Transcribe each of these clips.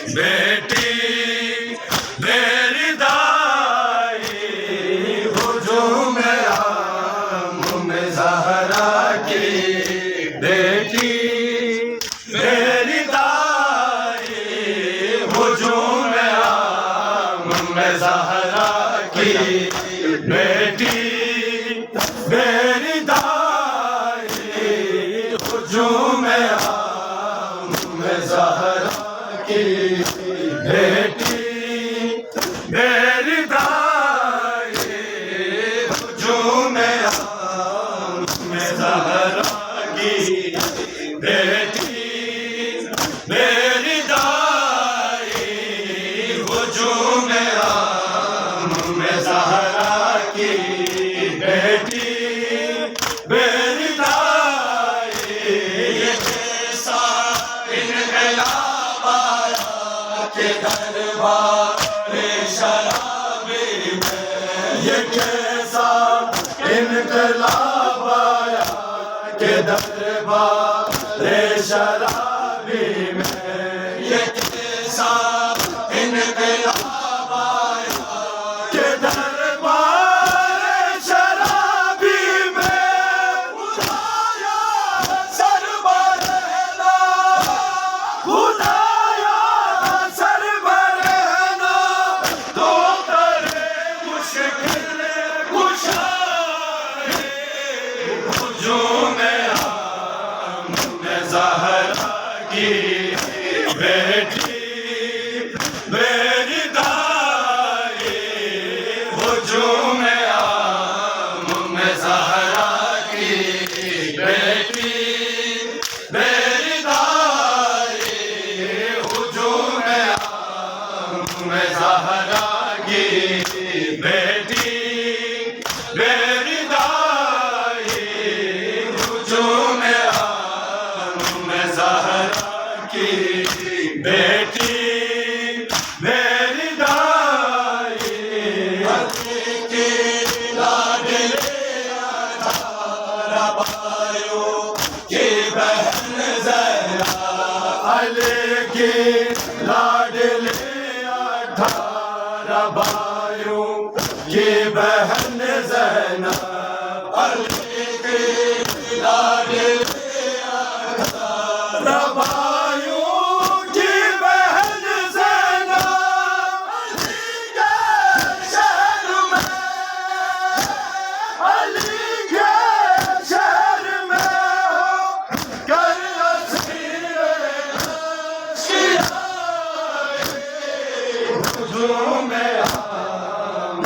بیٹی میری دائی ہجوم عام زہرا کی بیٹی میری دائی ہجوم عام زہرا کی بیٹی میری دائی ہجوم عام زہرا کی بیٹی میری دائی ہجوم عام زہرا کی بیٹی میری دائی ہجوم عام زہرا کی بیٹی میری دائی یہ کیسا انقلاب آیا کہ دربار شرابی میں یہ کیسا انقلاب آیا کہ دربار شرابی میں یہ کیسا انقلاب آیا کہ دربار شرابی میں خدایا سر برہنا خدایا سر برہنا تو کرے مشکل کشائی ہجوم عام زہرا کی بیٹی میری دائی ہجوم عام زہرا کی بیٹی میری دائی ہجوم عام زہرا کی بیٹی میری دائی ہجوم عام زہرا کی بیٹی میری دائی کی لاڈلی اٹھارہ بھائیوں کی بہن زینب علی کی لاڈلی اٹھارہ بھائیوں کی بہن زینب علی کی لاڈلی اٹھارہ بھائیوں کی بہن زینب علی کے شہر میں علی کے شہر میں ہو کر اسیر شیعہ ہجوم عام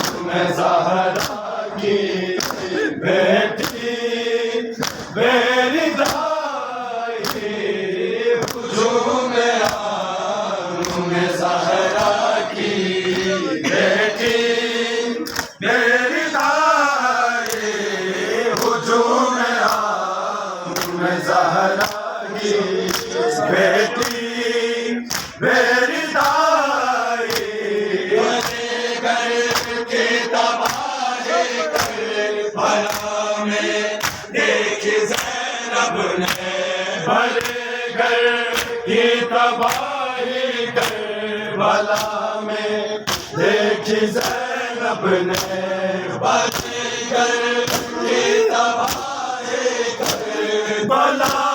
زہرا کی بیٹی میری دائی ہجوم عام زہرا کی بیٹی میری دائی ہجوم عام زہرا کی بیٹی میری دائی گھر کی تباہی کربلا میں دیکھی زینب نے بھرے گھر کی تباہی کربلا میں دیکھی زینب نے بھرے گھر کی تباہی کربلا